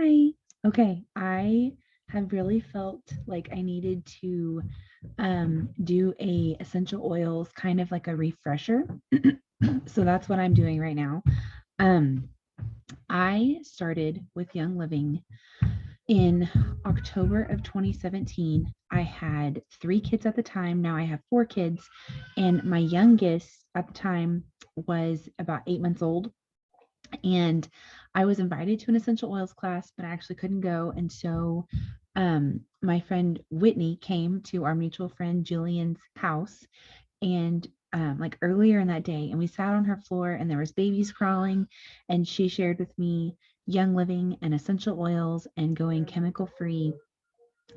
Hi. Okay, I have really felt like I needed to do a essential oils kind of like a refresher. So that's what I'm doing right now. Um, I started with Young Living in October of 2017. I had three kids at the time. Now I have four kids, and my youngest at the time was about 8 months old. And I was invited to an essential oils class, but I actually couldn't go. And so my friend Whitney came to our mutual friend Julian's house, and like earlier in that day, and we sat on her floor, and there was babies crawling, and she shared with me Young Living and essential oils and going chemical free,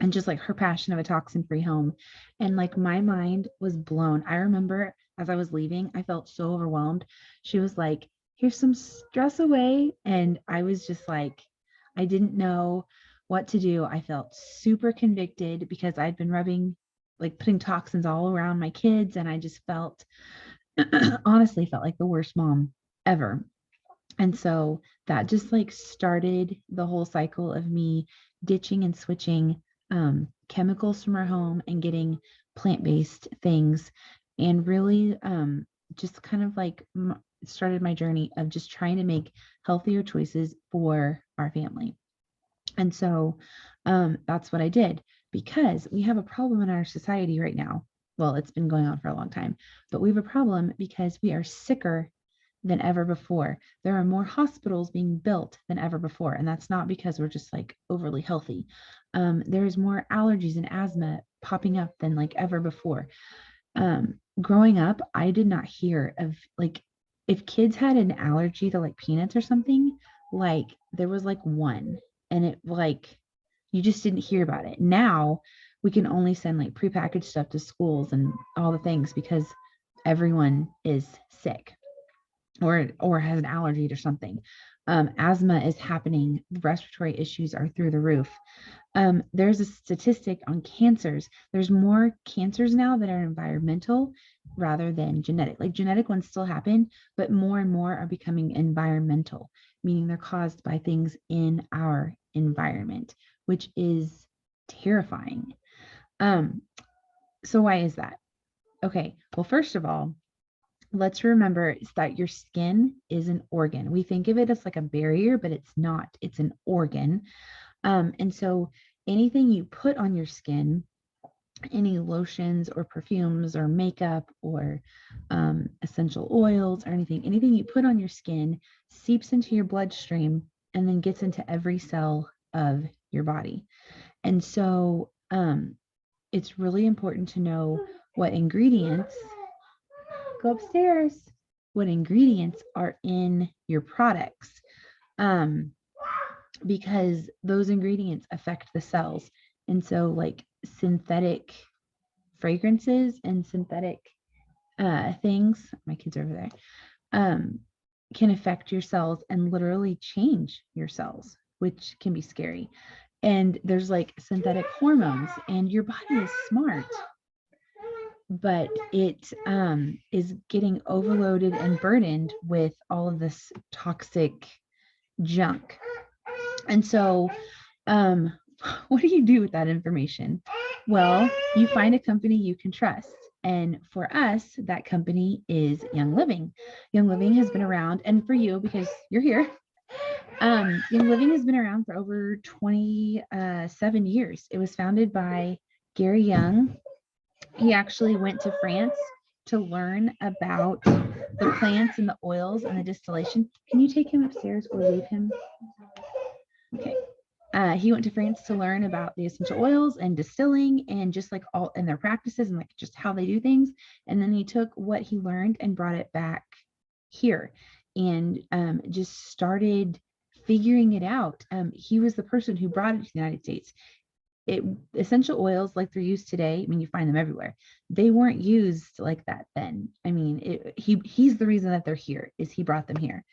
and just like her passion of a toxin free home. And like my mind was blown. I remember as I was leaving, I felt so overwhelmed. She was like, here's some stress away. And I was just like, I didn't know what to do. I felt super convicted because I'd been rubbing, like putting toxins all around my kids. And I just felt, honestly, felt like the worst mom ever. And so that just like started the whole cycle of me ditching and switching chemicals from our home and getting plant-based things, and really just kind of like started my journey of just trying to make healthier choices for our family. And so that's what I did, because we have a problem in our society right now. Well, it's been going on for a long time, but we have a problem because we are sicker than ever before. There are more hospitals being built than ever before. And that's not because we're just like overly healthy. There's more allergies and asthma popping up than like ever before. Growing up, I did not hear of like, if kids had an allergy to like peanuts or something, like there was like one, and it like you just didn't hear about it. Now we can only send like prepackaged stuff to schools and all the things because everyone is sick or has an allergy to something. Asthma is happening. Respiratory issues are through the roof. There's a statistic on cancers. There's more cancers now that are environmental rather than genetic. Like genetic ones still happen, but more and more are becoming environmental, meaning they're caused by things in our environment, which is terrifying. Um, so why is that? Okay, well, first of all, let's remember is that your skin is an organ. We think of it as like a barrier, but it's not. It's an organ. And so anything you put on your skin, any lotions or perfumes or makeup or essential oils or anything you put on your skin seeps into your bloodstream and then gets into every cell of your body. And so it's really important to know what ingredients go upstairs, what ingredients are in your products, um, because those ingredients affect the cells. And so, like synthetic fragrances and synthetic things, my kids are over there, um, can affect your cells and literally change your cells, which can be scary. And there's like synthetic hormones, and your body is smart, but it is getting overloaded and burdened with all of this toxic junk. And so, um, what do you do with that information? Well, you find a company you can trust. And for us, that company is Young Living. Young Living has been around, and for you, because you're here, Young Living has been around for over 27 years. It was founded by Gary Young. He actually went to France to learn about the plants and the oils and the distillation. Can you take him upstairs or leave him? Okay. He went to France to learn about the essential oils and distilling and just like all in their practices and like just how they do things. And then he took what he learned and brought it back here, and just started figuring it out. He was the person who brought it to the United States. It Essential oils like they're used today, I mean, you find them everywhere. They weren't used like that then. I mean, he's the reason that they're here, is he brought them here.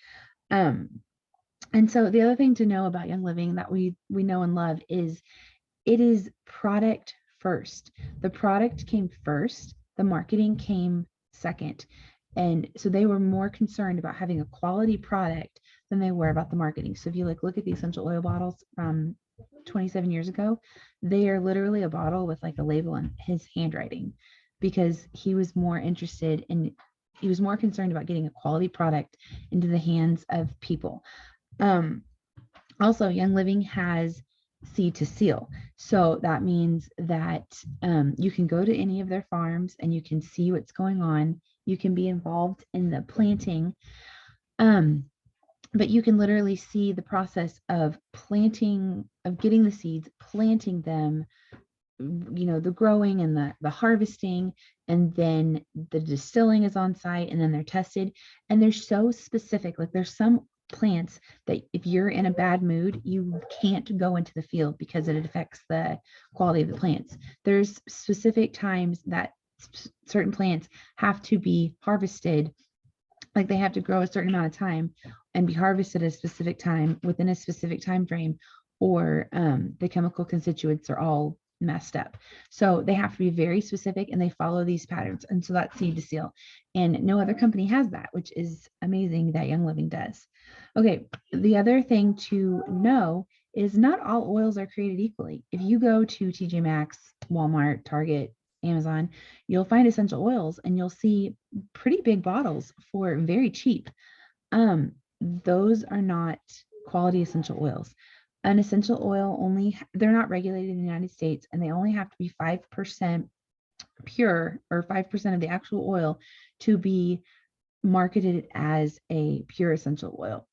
Um, and so the other thing to know about Young Living that we know and love is it is product first. The product came first, the marketing came second. And so they were more concerned about having a quality product than they were about the marketing. So if you look at the essential oil bottles from 27 years ago, they are literally a bottle with like a label in his handwriting, because he was more concerned about getting a quality product into the hands of people. Also, Young Living has seed to seal. So that means that you can go to any of their farms and you can see what's going on. You can be involved in the planting. But you can literally see the process of planting, of getting the seeds, planting them, the growing and the harvesting, and then the distilling is on site, and then they're tested. And they're so specific. Like there's some plants that if you're in a bad mood, you can't go into the field because it affects the quality of the plants. There's specific times that certain plants have to be harvested, like they have to grow a certain amount of time and be harvested at a specific time within a specific time frame, or the chemical constituents are all messed up. So they have to be very specific and they follow these patterns. And so that's seed to seal. And no other company has that, which is amazing that Young Living does. Okay, the other thing to know is not all oils are created equally. If you go to TJ Maxx, Walmart, Target, Amazon, you'll find essential oils and you'll see pretty big bottles for very cheap. Those are not quality essential oils. An essential oil they're not regulated in the United States, and they only have to be 5% pure, or 5% of the actual oil, to be marketed as a pure essential oil.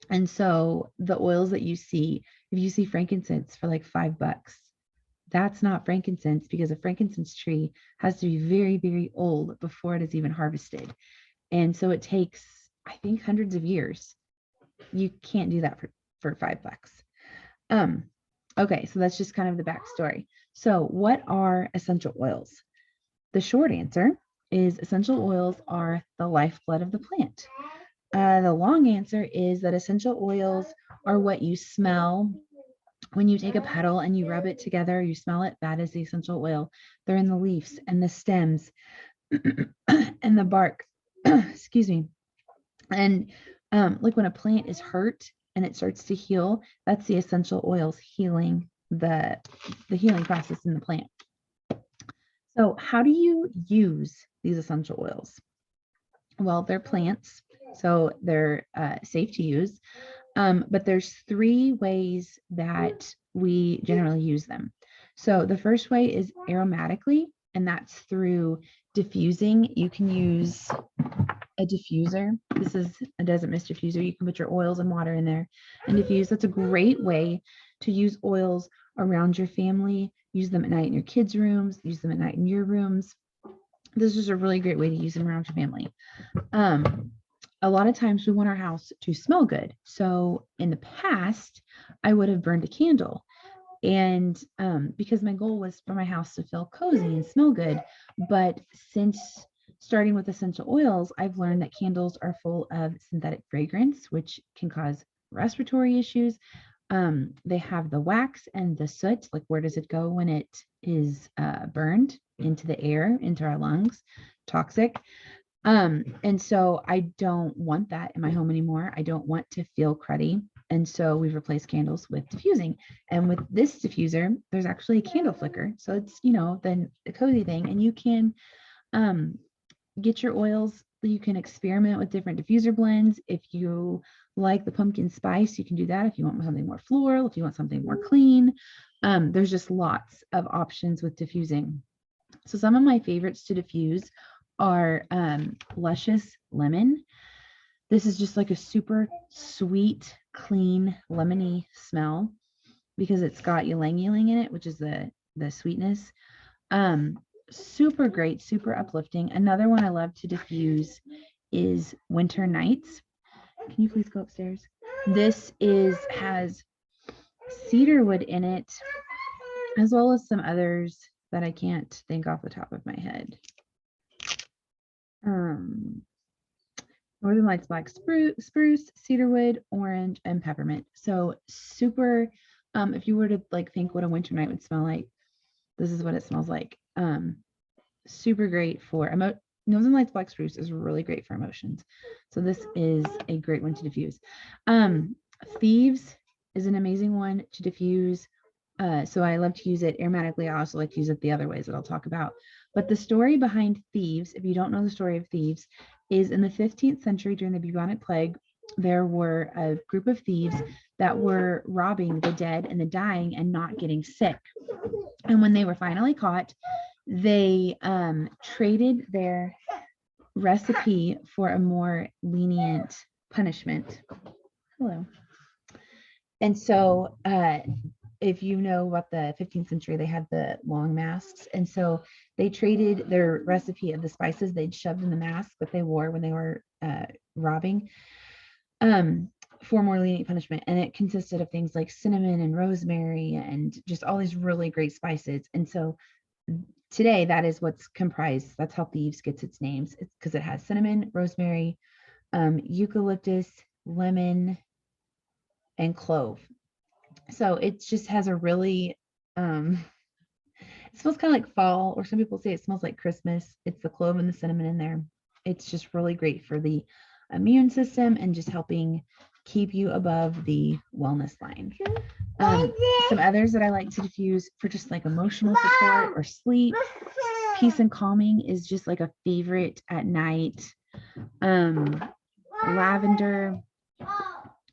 And so the oils that you see, if you see frankincense for like $5, that's not frankincense, because a frankincense tree has to be very, very old before it is even harvested. And so it takes, I think, hundreds of years. You can't do that for $5. Okay, so that's just kind of the backstory. So what are essential oils? The short answer is essential oils are the lifeblood of the plant. The long answer is that essential oils are what you smell when you take a petal and you rub it together, you smell it. That is the essential oil. They're in the leaves and the stems and the bark. Excuse me. And like when a plant is hurt and it starts to heal, that's the essential oils healing the healing process in the plant. So how do you use these essential oils? Well, they're plants, so they're safe to use. But there's 3 ways that we generally use them. So the first way is aromatically, and that's through diffusing. You can use a diffuser. This is a Desert Mist diffuser. You can put your oils and water in there and diffuse. That's a great way to use oils around your family. Use them at night in your kids' rooms, use them at night in your rooms. This is a really great way to use them around your family. A lot of times we want our house to smell good. So in the past, I would have burned a candle. And because my goal was for my house to feel cozy and smell good. But since starting with essential oils, I've learned that candles are full of synthetic fragrance, which can cause respiratory issues. They have the wax and the soot. Like, where does it go when it is burned? Into the air, into our lungs, toxic. And so I don't want that in my home anymore. I don't want to feel cruddy. And so we've replaced candles with diffusing. And with this diffuser, there's actually a candle flicker. So it's, then a cozy thing. And you can get your oils. You can experiment with different diffuser blends. If you like the pumpkin spice, you can do that. If you want something more floral, if you want something more clean, there's just lots of options with diffusing. So some of my favorites to diffuse are Luscious Lemon. This is just like a super sweet, clean, lemony smell because it's got ylang ylang in it, which is the sweetness. Super great, super uplifting. Another one I love to diffuse is Winter Nights. Can you please go upstairs? This has cedarwood in it, as well as some others that I can't think off the top of my head. Northern Lights black spruce, cedarwood, orange, and peppermint. So super, if you were to like think what a winter night would smell like, this is what it smells like. Super great for Northern Lights Black Spruce is really great for emotions. So this is a great one to diffuse. Thieves is an amazing one to diffuse. So I love to use it aromatically. I also like to use it the other ways that I'll talk about. But the story behind Thieves, if you don't know the story of Thieves, is in the 15th century during the bubonic plague, there were a group of thieves that were robbing the dead and the dying and not getting sick. And when they were finally caught, they traded their recipe for a more lenient punishment. Hello. And so if you know about the 15th century, they had the long masks. And so they traded their recipe of the spices they'd shoved in the mask that they wore when they were robbing for more lenient punishment. And it consisted of things like cinnamon and rosemary and just all these really great spices. And so today that is what's comprised. That's how Thieves gets its names. It's because it has cinnamon, rosemary, eucalyptus, lemon, and clove. So it just has a really it smells kind of like fall, or some people say it smells like Christmas. It's the clove and the cinnamon in there. It's just really great for the immune system and just helping keep you above the wellness line. Some others that I like to diffuse for just like emotional support or sleep. Peace and calming is just like a favorite at night. Lavender,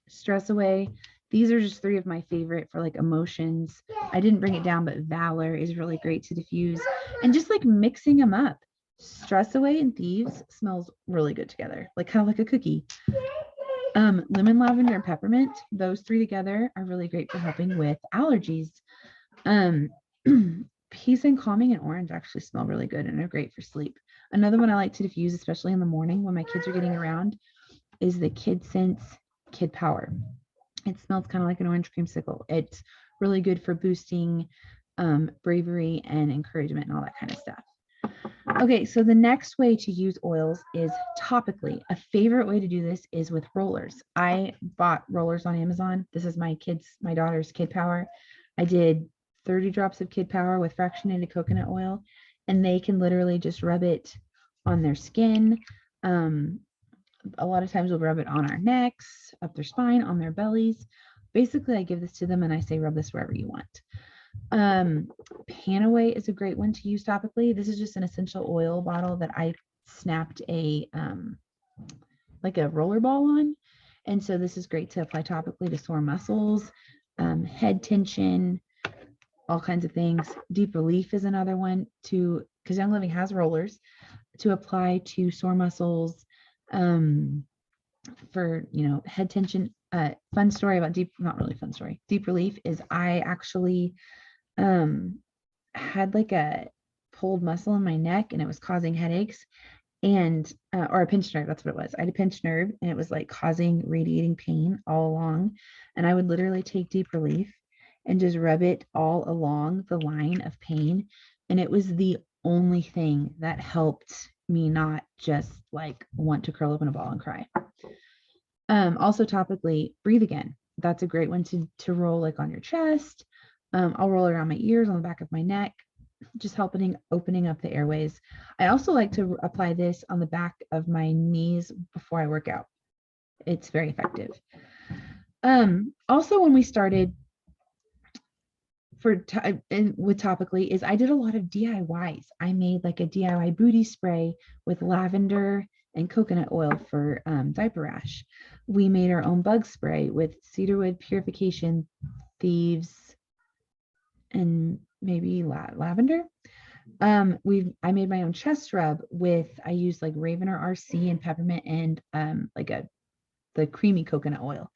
stress away. These are just three of my favorite for like emotions. I didn't bring it down, but valor is really great to diffuse. And just like mixing them up. Stress away and Thieves smells really good together, like kind of like a cookie. Lemon, lavender, and peppermint, those three together are really great for helping with allergies. Peace and calming and orange actually smell really good and are great for sleep. Another one I like to diffuse, especially in the morning when my kids are getting around, is the Kid Sense Kid Power. It smells kind of like an orange creamsicle. It's really good for boosting bravery and encouragement and all that kind of stuff. Okay, so the next way to use oils is topically. A favorite way to do this is with rollers. I bought rollers on Amazon. This is my daughter's Kid Power. I did 30 drops of Kid Power with fractionated coconut oil, and they can literally just rub it on their skin. A lot of times we'll rub it on our necks, up their spine, on their bellies. Basically, I give this to them and I say, rub this wherever you want. Panaway is a great one to use topically. This is just an essential oil bottle that I snapped a like a roller ball on. And so this is great to apply topically to sore muscles, head tension, all kinds of things. Deep Relief is another one because Young Living has rollers to apply to sore muscles, for head tension. Fun story about not really fun story. Deep Relief is I actually had like a pulled muscle in my neck and it was causing headaches and or a pinched nerve. That's what it was. I had a pinched nerve and it was like causing radiating pain all along. And I would literally take Deep Relief and just rub it all along the line of pain. And it was the only thing that helped me not just like want to curl up in a ball and cry. Also topically, Breathe Again. That's a great one to roll like on your chest. I'll roll around my ears, on the back of my neck, just opening up the airways. I also like to apply this on the back of my knees before I work out. It's very effective. Also, when we started with topically is I did a lot of DIYs. I made like a DIY booty spray with lavender and coconut oil for diaper rash. We made our own bug spray with cedarwood purification, Thieves, and maybe lavender. I made my own chest rub I used like Ravener RC and peppermint and the creamy coconut oil.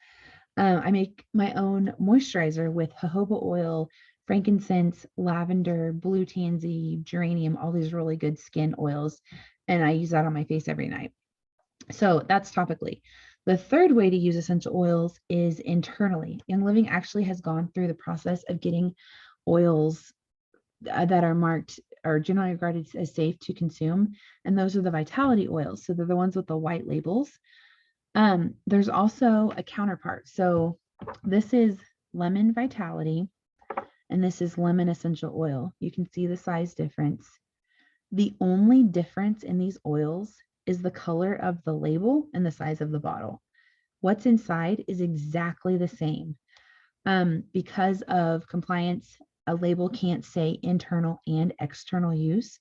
I make my own moisturizer with jojoba oil, frankincense, lavender, blue tansy, geranium, all these really good skin oils. And I use that on my face every night. So that's topically. The third way to use essential oils is internally. Young Living actually has gone through the process of getting oils that are marked are generally regarded as safe to consume. And those are the vitality oils. So they're the ones with the white labels. There's also a counterpart. So this is lemon vitality and this is lemon essential oil. You can see the size difference. The only difference in these oils is the color of the label and the size of the bottle. What's inside is exactly the same. Because of compliance, a label can't say internal and external use.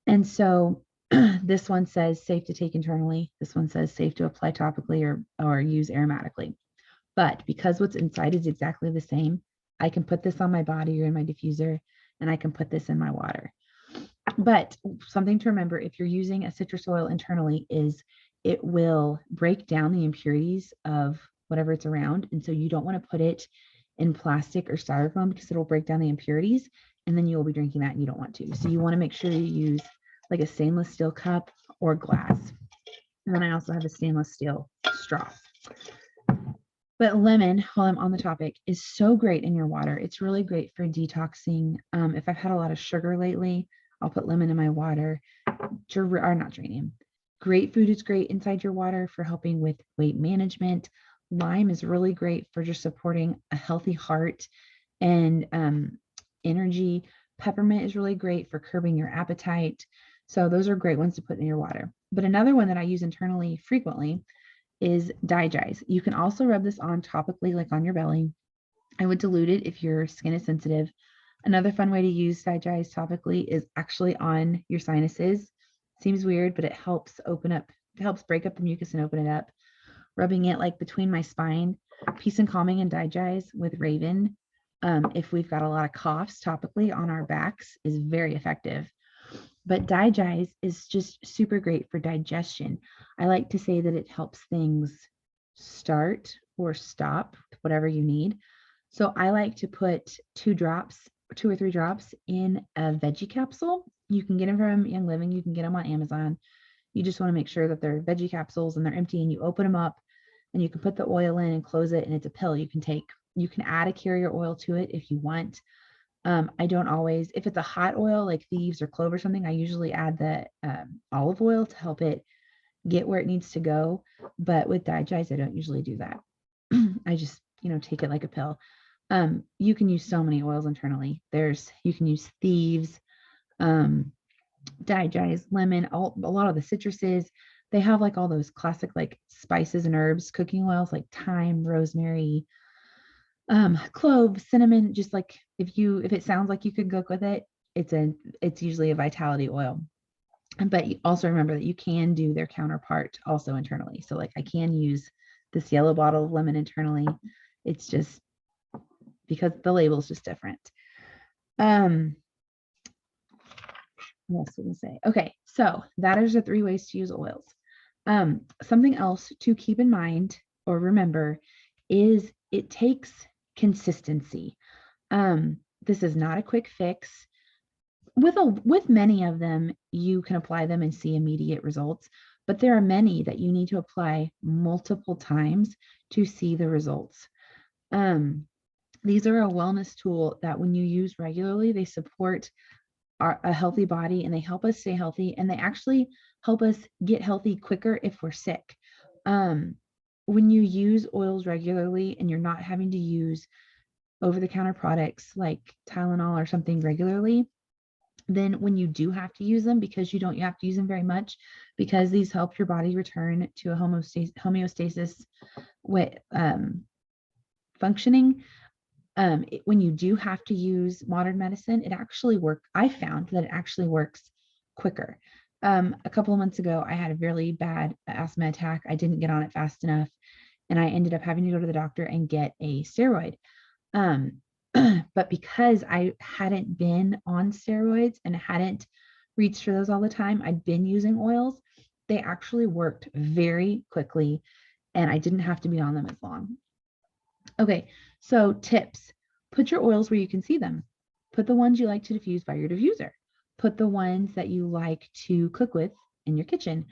And so this one says safe to take internally. This one says safe to apply topically or use aromatically. But because what's inside is exactly the same, I can put this on my body or in my diffuser, and I can put this in my water. But something to remember if you're using a citrus oil internally is it will break down the impurities of whatever it's around. And so you don't want to put it in plastic or styrofoam because it'll break down the impurities and then you'll be drinking that and you don't want to. So you want to make sure you use like a stainless steel cup or glass. And then I also have a stainless steel straw. But lemon, while I'm on the topic, is so great in your water. It's really great for detoxing. If I've had a lot of sugar lately, I'll put lemon in my water. Or not geranium. Grapefruit is great inside your water for helping with weight management. Lime is really great for just supporting a healthy heart and energy. Peppermint is really great for curbing your appetite. So those are great ones to put in your water. But another one that I use internally frequently is DiGize. You can also rub this on topically, like on your belly. I would dilute it if your skin is sensitive. Another fun way to use DiGize topically is actually on your sinuses. Seems weird, but it helps open up, it helps break up the mucus and open it up. Rubbing it like between my spine, Peace and Calming and DiGize with Raven. If we've got a lot of coughs topically on our backs is very effective. But DiGize is just super great for digestion. I like to say that it helps things start or stop, whatever you need. So I like to put 2 or 3 drops in a veggie capsule. You can get them from Young Living, you can get them on Amazon. You just want to make sure that they're veggie capsules and they're empty, and you open them up and you can put the oil in and close it, and it's a pill you can take. You can add a carrier oil to it if you want. I don't always, if it's a hot oil like thieves or clove or something, I usually add the olive oil to help it get where it needs to go. But with DiGize, I don't usually do that. I just, take it like a pill. You can use so many oils internally. You can use thieves, DiGize, lemon, a lot of the citruses. They have like all those classic like spices and herbs, cooking oils like thyme, rosemary, clove, cinnamon. Just like if it sounds like you could cook with it, it's usually a vitality oil. But you also remember that you can do their counterpart also internally. So like I can use this yellow bottle of lemon internally. It's just because the label is just different. What else did I say? Okay, so that is the 3 ways to use oils. Something else to keep in mind or remember is it takes consistency. This is not a quick fix. With many of them, you can apply them and see immediate results, but there are many that you need to apply multiple times to see the results. These are a wellness tool that when you use regularly, they support a healthy body and they help us stay healthy, and they actually help us get healthy quicker if we're sick. When you use oils regularly and you're not having to use over-the-counter products like Tylenol or something regularly, then when you do have to use them, because you have to use them very much, because these help your body return to a homeostasis with functioning. When you do have to use modern medicine, I found that it actually works quicker. A couple of months ago, I had a really bad asthma attack. I didn't get on it fast enough, and I ended up having to go to the doctor and get a steroid. But because I hadn't been on steroids and hadn't reached for those all the time, I'd been using oils. They actually worked very quickly, and I didn't have to be on them as long. Okay, so tips. Put your oils where you can see them. Put the ones you like to diffuse by your diffuser. Put the ones that you like to cook with in your kitchen.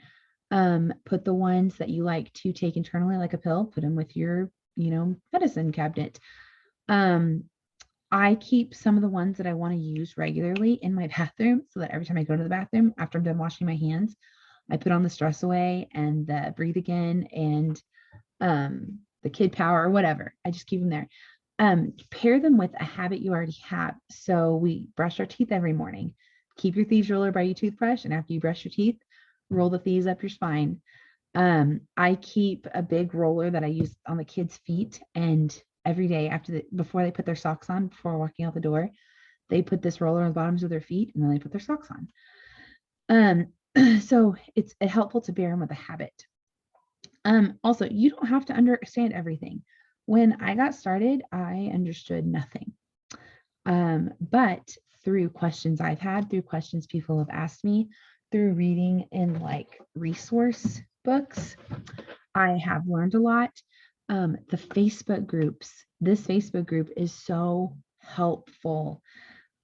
Put the ones that you like to take internally like a pill, put them with your, medicine cabinet. I keep some of the ones that I want to use regularly in my bathroom so that every time I go to the bathroom, after I'm done washing my hands, I put on the Stress Away and the Breathe Again and the Kid Power or whatever. I just keep them there. Pair them with a habit you already have. So we brush our teeth every morning. keep your thieves roller by your toothbrush, and after you brush your teeth, roll the thieves up your spine. I keep a big roller that I use on the kids' feet, and every day before they put their socks on, before walking out the door, they put this roller on the bottoms of their feet, and then they put their socks on. So it's helpful to bear them with a habit. Also, you don't have to understand everything. When I got started, I understood nothing. But through questions I've had, through questions people have asked me, through reading in like resource books, I have learned a lot. The Facebook groups, this Facebook group is so helpful.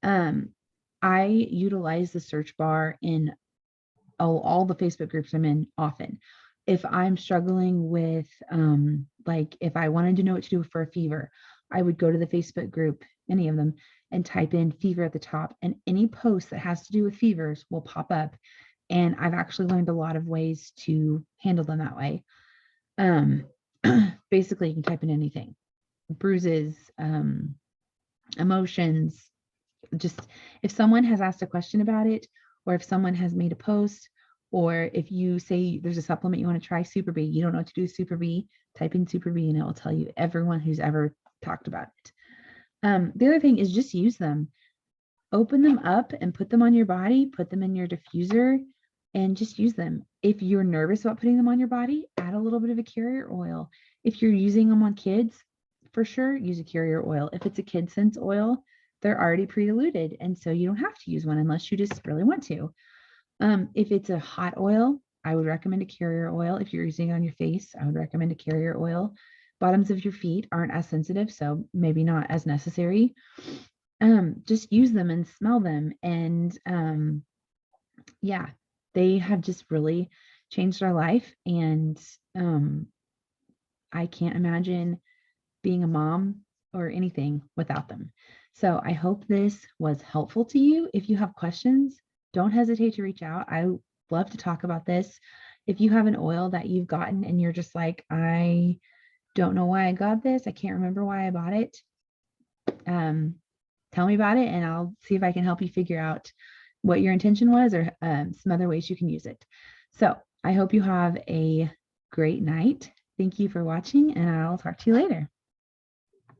I utilize the search bar in all the Facebook groups I'm in often. If I'm struggling with, like, if I wanted to know what to do for a fever, I would go to the Facebook group, any of them, and type in fever at the top, and any post that has to do with fevers will pop up. And I've actually learned a lot of ways to handle them that way. Basically, you can type in anything, bruises, emotions, just if someone has asked a question about it, or if someone has made a post, or if you say there's a supplement you want to try, Super B, you don't know what to do with Super B, type in Super B and it will tell you everyone who's ever talked about it. The other thing is just use them. Open them up and put them on your body, put them in your diffuser, and just use them. If you're nervous about putting them on your body, add a little bit of a carrier oil. If you're using them on kids, for sure, use a carrier oil. If it's a Kid Sense oil, they're already pre-diluted, and so you don't have to use one unless you just really want to. If it's a hot oil, I would recommend a carrier oil. If you're using it on your face, I would recommend a carrier oil. Bottoms of your feet aren't as sensitive, so maybe not as necessary. Just use them and smell them. And yeah, they have just really changed our life. And I can't imagine being a mom or anything without them. So I hope this was helpful to you. If you have questions, don't hesitate to reach out. I love to talk about this. If you have an oil that you've gotten and you're just like, I don't know why I got this, I can't remember why I bought it, tell me about it and I'll see if I can help you figure out what your intention was, or some other ways you can use it. So I hope you have a great night. Thank you for watching, and I'll talk to you later.